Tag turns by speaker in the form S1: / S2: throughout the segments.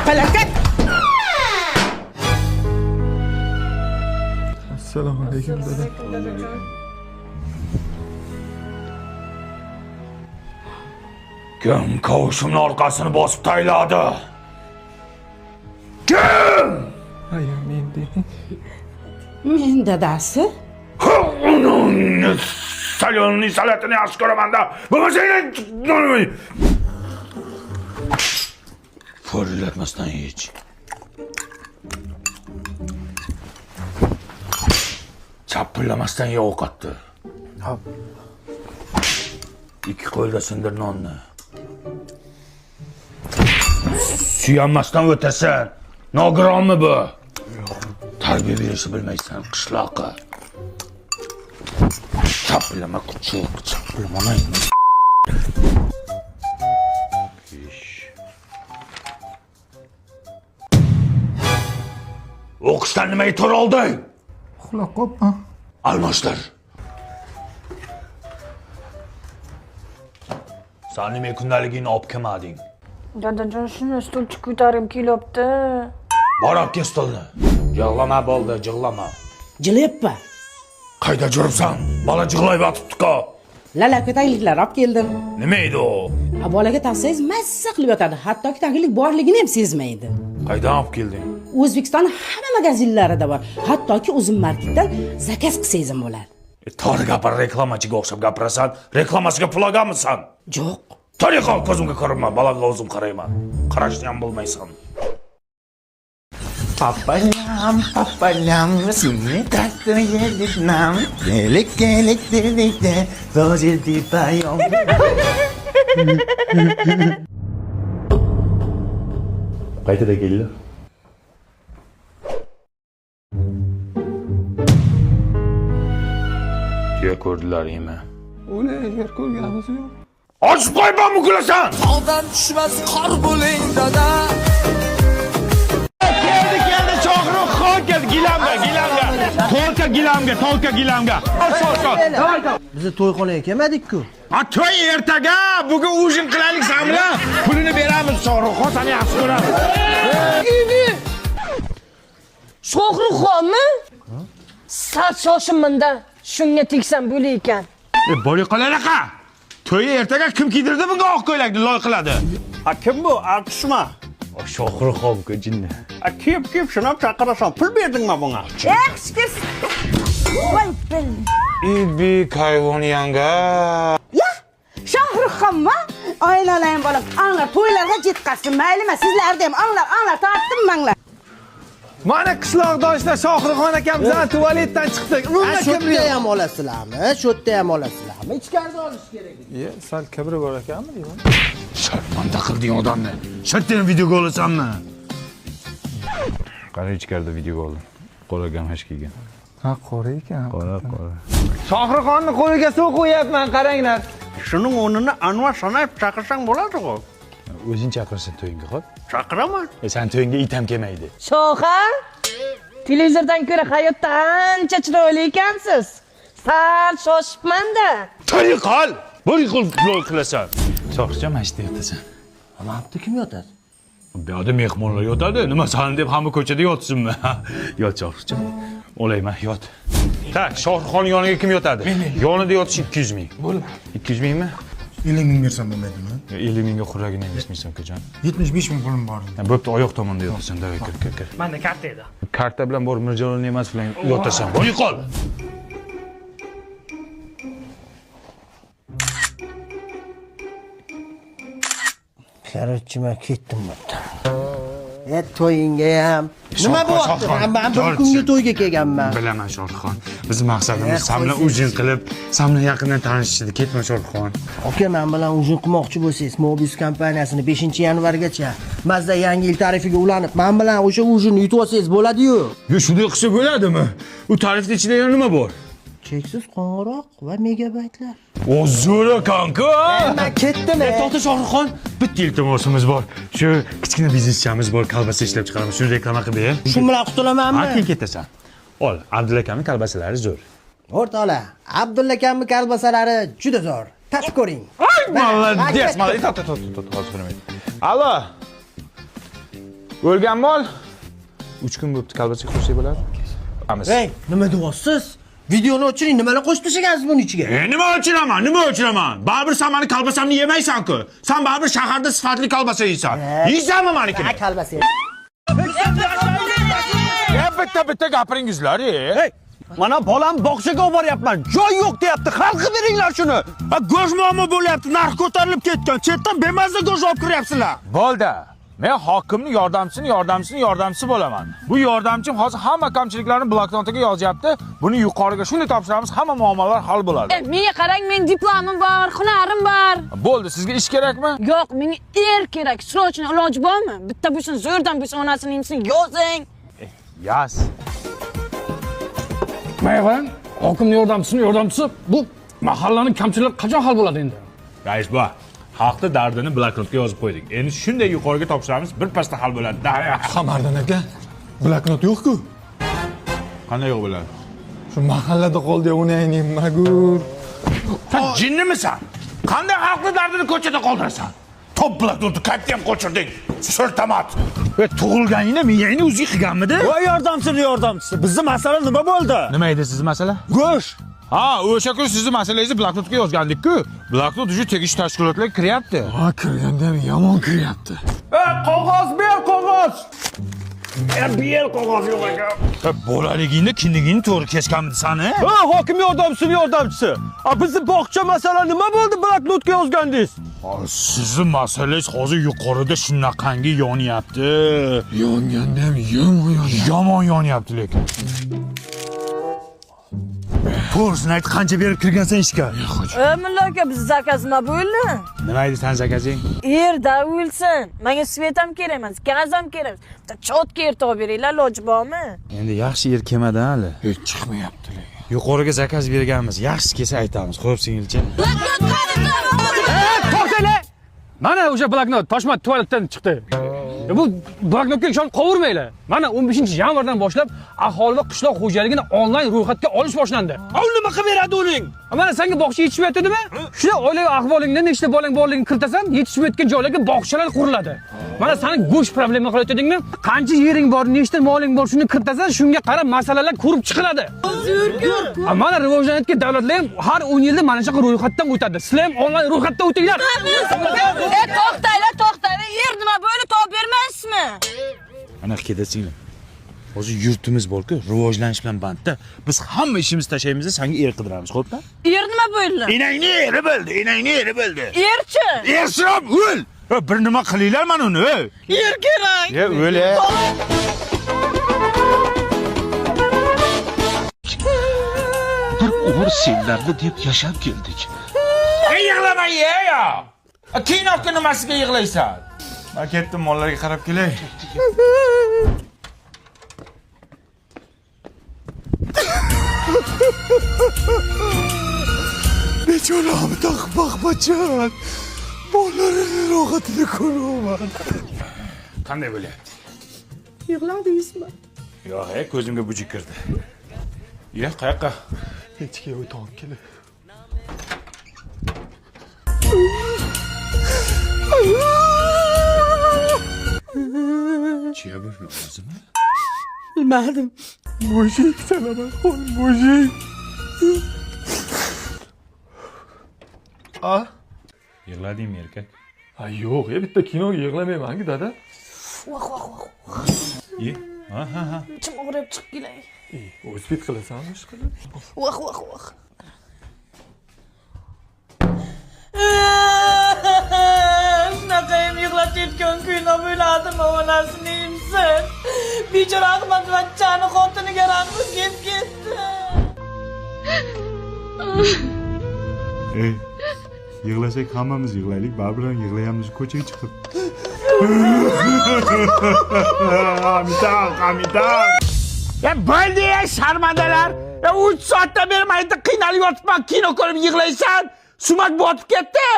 S1: Falokat!
S2: Assalomu alaykum dada.
S3: Kim kavushimni orqasini bosib tayladi? Kim?
S2: Ayol men deng.
S1: Men dadasi.
S3: Salyonning salatini yaxshi ko'raman-da. Bo'lmasa Forillatmasdan hech. Chapillamasdan ye ovqatni.
S2: Hop.
S3: Ikki qo'lda sindir nonni. Suyanmasdan o'tasan. Nogironmi bu? Tarbiya berishni bilmaysan, qishloqqa. Chapillama kuchuk, chapillamay. O'qishdan nimaga tur olding?
S2: Uxlab qopman.
S3: Almashtir. Sen nima kundaligingni olib kelmading?
S4: Dadajon shuni stulchi ko'tarib kelibdi.
S3: Bor olib kel stolni. Yig'lama bo'ldi, jig'lama.
S1: Jilyapman.
S3: Qayda juribsan? Bola jig'layib yotibdi-ku.
S1: Lala ko'tayliklar olib keldim.
S3: Nima edi u?
S1: Bolaga taqsangiz mazza qilib yotadi. Hattoki taqlik borligini ham sezmaydi.
S3: Qaydan olib kelding?
S1: O'zbekiston hamma magazinlarida bor. Hattoki o'zim marketdan zakaz qilsangiz ham bo'ladi.
S3: To'g'ri gapir, reklamachiga o'xshab gapirasan. Reklamasiga pul olganmisan?
S1: Yo'q.
S3: Tariqa ko'zimga ko'rinma, bolaga o'zim qarayman. Qarashni ham bilmaysan.
S5: Papalam, seni taktın yediknam. Gelik dedikte, vazildi payom.
S3: Qaytada keldi? Tuya ko'rdilaringmi?
S2: O'la yer ko'rganimiz yo'q.
S3: Ochib qo'yman bu kulasan!
S5: Tog'dan tushmas qor bo'ling dada.
S3: Keldi Shohruxxon keldi, gilamga. Tolka gilamga.
S6: Biz to'yxonaga kelmadik-ku.
S3: Ha, to'y ertaga, bugun ujin qilaylik sen bilan. Pulini beramiz Shohruxxon, seni yaxshi ko'radi.
S4: Shohruxxonmi? Sal shoshimanda shunga tegsam bo'lar ekan.
S3: Bo'li qolalaqa. To'y ertaga kim kiydirdi bunga oq ko'ylakni loy qiladi?
S7: Ha kim bu? Alqishma.
S3: Shohruxxon-ku jinni.
S7: Ha kiyib shunab chaqirasan. Pul berdingmi bunga?
S4: Excuse. Voy bil.
S3: Ibi kayvon yanga.
S1: Ya, Shohruxxonmi? Oilalang bolam, anglar to'ylarga yetkazsin. Maylimi, sizlarda ham anglar tortdim manglar.
S2: Mana qishloqdoshlar Shohruxxon akamizdan tualetdan chiqdik.
S6: Ha, shotda ham olasizlarmi? Shotda ham olasizlarmi? Ichkarida olish kerak.
S2: Sal kibri bor ekanmi deyman.
S3: Sharmanda qilding odamni. Shartdan videoga olasanmi?
S8: Qara ichkarida videoga oldim. Qora gamash kiygan.
S2: Ha, qora ekan.
S8: Qora.
S2: Shohruxxonni qo'liga suv qo'yapman, qaranglar.
S7: Shuning o'rnini Anvar Sanoyev chaqirsang bo'ladi-ku.
S8: O'zing chaqirsin to'yingga, xo'p?
S7: Chaqiraman.
S8: Sen to'yingga it ham kelmaydi.
S4: Shoha? Televizordan ko'ra hayotda ancha chiroyli ekansiz. Sal shoshibman-da.
S3: To'y qol. Bo'li loy qilasan.
S8: Shohruxjon mana shu yerdasan.
S6: Mana bu kim yotadi?
S8: Bu yerda mehmonlar yotadi. Nima san deb hamma ko'chada yotsinmi? Yot Shohruxjon. O'layman, yot. Tak, Shohruxxon yoniga kim yotadi? Yonida yotish 200 ming.
S2: Bo'ldi.
S8: 200 mingmi?
S9: 50 ming bersam bo'lmaydimi?
S8: 50 mingga xurragini emishmisan, ukajon.
S9: 75 ming pulim bor.
S8: Bo'pti, oyoq tomonda yotasan, davay kir.
S7: Menda karta edi.
S8: Karta bilan bor Mirjalolning emas bilan yotasan.
S3: Bo'li qol.
S6: Qarorchi men ketdim bundan. To'yingga ham. Nima bo'pti? Men bir kunga to'yga kelganman.
S8: Bilaman Shohruxxon. Bizning maqsadimiz sen bilan ujin qilib, sen bilan yaqindan tanishishdi. Ketma Shohruxxon.
S6: Aka, men bilan ujin qilmoqchi bo'lsangiz, Mobius kompaniyasini 5-yanvargacha Mazda yangi yil tarifiga ulanib, men bilan o'sha ujinni yutib olsangiz bo'ladi-yu.
S8: Yo, shunday qilsa bo'ladimi? U tarifning ichida yana nima bor?
S6: Cheksiz qo'ng'iroq va megabaytlar.
S8: O zo'r ekan-ku.
S6: Men ketdim.
S8: To'xta Shohruxxon, bitta iltimosimiz bor. Shu kichkina bizneschamiz bor, kolbasa ishlab chiqaramiz. Shuni reklama qilib ber.
S6: Shu bilan qutulamanmi?
S8: Keyin ketasan. Ol, Abdulla akamning kolbasalari zo'r.
S6: O'rtoqlar, Abdulla akamning kolbasalari juda zo'r. Tatib ko'ring.
S8: Молодец, молодец. Hozir. Alo. O'lgan mol 3 kun bo'pti, kalbasak qo'shsak bo'ladi. Amiz.
S6: Hey, nima deyapsiz? Videoni o'chiring, nimalar qo'shib tashlagansiz buning ichiga?
S3: Nima o'chiraman? Baribir sen meni kolbasamni yemaysan-ku. Sen baribir shaharda sifatli kolbasa yeysan. Yeysanmi menikini?
S6: Ha, kalbasa.
S8: Bitta gapiringizlar,
S7: Hey, mana bolam bog'chaga olib boryapman. Joy yo'q deyapti. Hal qilib beringlar shuni. Go'sht muammo bo'lyapti. Narx ko'tarilib ketgan. Chetdan bemazza go'sht olib kiryapsizlar.
S8: Bo'ldi. Men hokimning yordamchisi bo'laman. Bu yordamchim hozir hamma kamchiliklarni bloknotiga yozyapti. Buni yuqoriga shunday topshiramiz, hamma muammolar hal bo'ladi.
S4: Menga qarang, men diplomim bor, hunarim bor.
S8: Bo'ldi, sizga ish kerakmi?
S4: Yo'q, menga kerak. Srochni iloji bormi? Bitta bo'lsin, zo'rdan bo'lsin, onasining ismini yozing.
S8: Yaz.
S10: Mayvan, hokimning yordamchisi bu mahallaning kamchiliklari qachon hal bo'ladi endi?
S8: Rais bu xalqning dardini bloknotga yozib qo'ydik. Endi shunday yuqoriga topshiramiz, bir pasda hal bo'ladi.
S9: Qamardan aka, bloknot yo'q-ku.
S8: Qanday yo'q bo'ladi?
S9: Shu mahallada qoldi, uni ayning magur.
S3: Sen jinnimisan? Qanday xalqning dardini ko'chada qoldirasan? Top bloknotni qayerdan qo'chirding? Sirtamat. Tug'ilganingda miyangni o'ziga qilganmidi?
S7: Voy yordamchisi. Bizning masala nima bo'ldi?
S8: Nima edi sizning masala?
S7: Go'sht.
S8: Ha, o'sha kun sizning masalangizni bloknotga yozgandik-ku. Bloknot uchun tegishli tashkilotlarga kiryapti.
S9: Ha, kirganda ham yomon kiryapti.
S7: Qog'oz ber, qog'oz. Ber qog'oz yo'q ekan.
S8: Bolaligingda kindigingni to'g'ri kesganmidi sani?
S7: Ha, hokim yordamchisi. Bizning bog'cha masala nima bo'ldi? Bloknotga yozgandingiz.
S8: Sizning masalangiz hozir yuqorida shunaqangi yonyapti.
S9: Yonganda ham
S8: Yomon yonyapti lekin. To'g'risini ayt, qancha berib kirgansan ishga?
S4: Mulla aka, biz zakaz nima bo'ldi?
S8: Nima edi san zakazing?
S4: Yerda o'lsin. Menga svetam kerak emas, gaz ham kerak. Bitta chotka yer topib beringlar, iloji bormi?
S8: Endi yaxshi yer kelmadan hali.
S9: hech chiqmayapti.
S8: Yuqoriga zakaz berganmiz. Yaxshi kelsa aytamiz. Xo'p, singilcha.
S10: To'xtanglar. Mana o'sha bloknot Toshmat tualetdan chiqdi. Bu bloknotga ishonib qovurmanglar. Mana 15-yanvardan boshlab aholi va qishloq xo'jaligini onlayn ro'yxatga olish boshlandi.
S7: Nima qilib beradi uning?
S10: Mana senga bog'cha yetishmayaptimi? Shuna oilaviy ahvolingda nechta bolang borligini kiritasan, yetishmayotgan joylarga bog'chalar quriladi. Mana seni go'sht problema qilayotganingni, qancha yering bor, nechta moling bor, shuni kiritasan, shunga qarab masalalar ko'rib chiqiladi. Mana rivojlanayotgan davlatlar ham har 10 yilda mana shunaqa ro'yxatdan o'tadi. Sizlar ham onlayn ro'yxatdan o'tinglar.
S4: To'xtanglar, yer nima bo'ldi, topib bermaysizmi?
S8: Ana kedasinglar. Hozir yurtimiz bor-ku, rivojlanish bilan bandda. Biz hamma ishimizni tashlaymiz, senga er qidiramiz, xo'pmi?
S4: Yer nima bo'ldi?
S3: Enangni eri bo'ldi.
S4: Yerchi.
S3: Ersirab o'l. Bir nima qilinglar mana uni.
S4: Yer kerak.
S8: Ya o'l.
S3: Bir umr senlarni deb yashab keldik. Yig'lama ya. Kinoga nimasiga yig'laysan?
S8: Men ketdim, mollarga qarab kelay.
S9: Bechoram taqbaqbachan. Bollarini rohatini ko'raman.
S8: Qanday bo'lyapti?
S1: Yig'ladingizmi?
S8: Yo'q, ko'zimga bujik kirdi. Ya, qayoqqa?
S9: Hechga o'tib kelib.
S8: Chiya bo'lmi o'zimi?
S1: Bilmadim.
S9: Mujik salaman, mujik.
S8: Yig'ladingmi erkak?
S9: Ha, yo'q, bitta kinoga yig'lamayman-ku, dada.
S8: Ha.
S4: Ichim og'rib chiqib kelay.
S9: O'zbek qilasanmi ish qilib?
S4: Voh. Shunaqayam yig'lab ketgan kino bo'ladimi, onasini imsin. Bechora Ahmadvachchani xotiniga rahmi kelib ketdi.
S8: Yig'lasak hammamiz yig'laylik, baribir yig'layamiz ko'chaga chiqib.
S3: Amitan. Ya bo'ldi ya sharmandalar. Ya 3 soatdan beri mayda qiynalib yotibman, kino ko'rib yig'laysan. Sumak botib ketdi.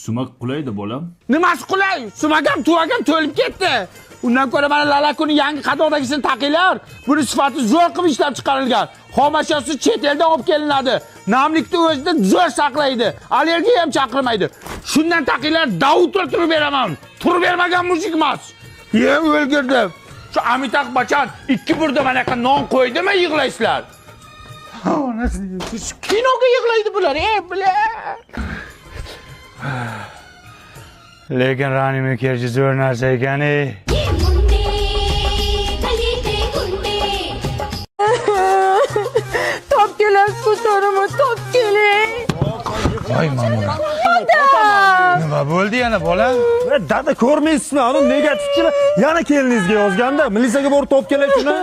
S8: Sumak qulaydi bolam.
S3: Nimasi qulay? Sumak ham tuvagam to'lib ketdi. Undan ko'ra mana Lalakuni yangi qadoqdagisini taqinglar. Buni sifati zo'r qilib ishlab chiqarilgan. Xomashyosi chet eldan olib kelinadi. Namlikni o'zida zo'r saqlaydi. Allergiya ham chaqirmaydi. Shundan taqinglar, Davud turib beraman. Turib bermagan mujik emas. Yem o'lgirdim. Shu Amitabh Bachchan 2 burda mana yoqqa non qo'ydimi yig'laysizlar. Shu kinoga yig'laydi bular, bular.
S8: Lekin Rani Mukerji zo'r narsa ekan-e.
S1: Top keling, ko'tarimi, top keling.
S8: Voy mamona. Nima bo'ldi yana bola?
S7: Dada ko'rmaysizmi? Ana negativchilar yana keliningizga yozganda, militsiyaga borib top kelay shuni.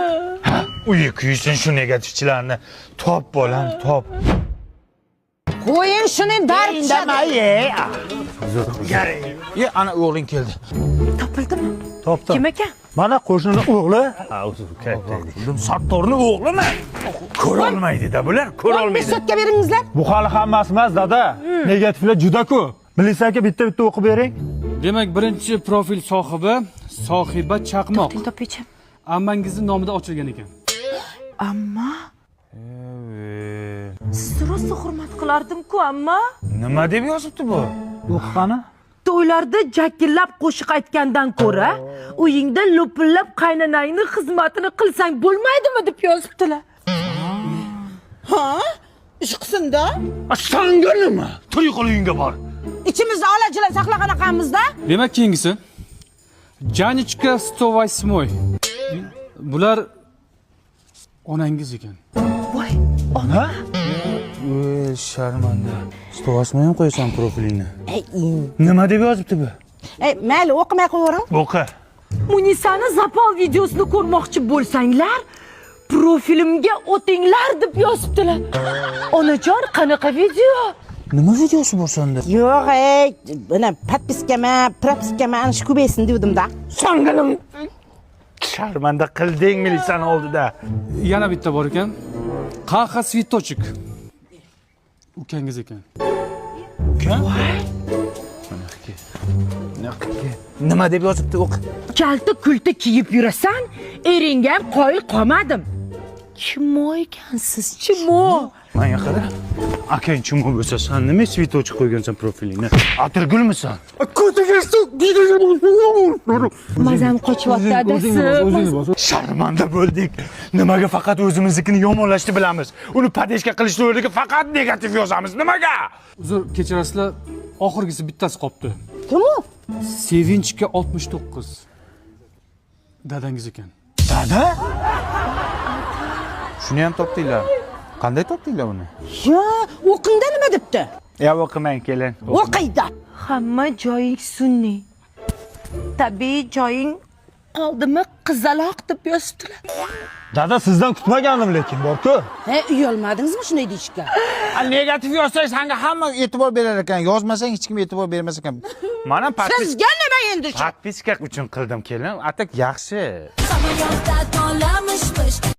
S8: Uyi kuysin shu negativchilarni. Top bolam, top.
S1: Qo'ying shuni darib
S7: Indamay.
S3: Ana o'g'ling keldi.
S1: Topildimi?
S7: Topdim.
S1: Kim ekan?
S7: Mana qo'shnining o'g'li.
S8: Sattorni o'g'limi? Ko'ra olmaydi-da bular, ko'ra olmaydi.
S1: Besotga beringizlar.
S7: Bu hali hammasi emas, dada. Negativlar juda ko'p. Militsiyaga bitta-bitta o'qib bering.
S10: Demak, birinchi profil sohibi Sohiba Chaqmoq.
S1: Topingchi.
S10: Ammangizning nomida ochilgan ekan.
S1: Amma siz rosa hurmat qilardim-ku, amma.
S8: Nima deb yozibdi bu?
S7: O'qigani?
S1: To'ylarda jakillab qo'shiq aytgandan ko'ra, uyingda lo'pillab qaynonangning xizmatini qilsang bo'lmaydimi deb yozibdilar. Ha? Ish qilsin-da.
S8: Sanga nima? To'y qilingga bor.
S1: İçimizde alachilar saqlaganaqamizda.
S10: Demak, keyingisi Janichka 108. Bular onangiz ekan.
S1: Voy, ona.
S8: Sharmanda. Stovasmay ham qo'yasan profilingni. Nima deb yozibdi bu?
S1: Mayli, o'qimay qo'yavering.
S8: O'qi.
S1: Munisani zapal videosini ko'rmoqchi bo'lsanglar, profilimga o'tinglar deb yozibdilar. Onajon, qanaqa video?
S8: Nima videosi bor senda?
S1: Yo'q, buni podpiskama, propiskama ana shu ko'paysin devdim-da.
S8: Sangalim. Sharmanda qilding militsiyani oldida.
S10: Yana bitta bor ekan. Qaha Svitochik. Ukangiz ekan.
S8: Ukan? Nima deb yozibdi o'qi?
S1: Kalta kulta kiyib yurasan, eringga ham qoyil qolmadim. Kim o ekansiz? Kim o?
S8: Manga qara. Akang chimo bo'lsa, sen nima svitochik qo'ygansan profilingni? Atirgulmisan?
S1: Mazam qochyapti adasi.
S8: Sharmanda bo'ldik. Nimaga faqat o'zimiznikini yomonlashni bilamiz? Uni padeshka qilishni o'rniga faqat negativ yozamiz. Nimaga?
S10: Uzr, kechirasizlar, oxirgisi bittasi qolibdi.
S1: Kim o?
S10: Sevinchga 69. Dadangiz ekan.
S8: Dada? Shuni ham topdinglar. Qanday topdinglar uni?
S1: Ya, o'qingda nima debdi?
S8: Ya o'qimang kelin.
S1: O'qiydi. Hamma joying sunniy. Tabiiy joying oldimi qizaloq deb yozibdilar.
S7: Dada sizdan kutmagandim lekin bor-ku.
S1: Uyalmadingizmi shunday deyishga?
S3: Negativ yozsang senga hamma e'tibor berar ekan, yozmasang hech kim e'tibor bermas ekan.
S8: Mana
S1: Sizga nima endi shu?
S8: podpiska uchun qildim kelin. Atak yaxshi.
S11: Samolyotda tonlamışmış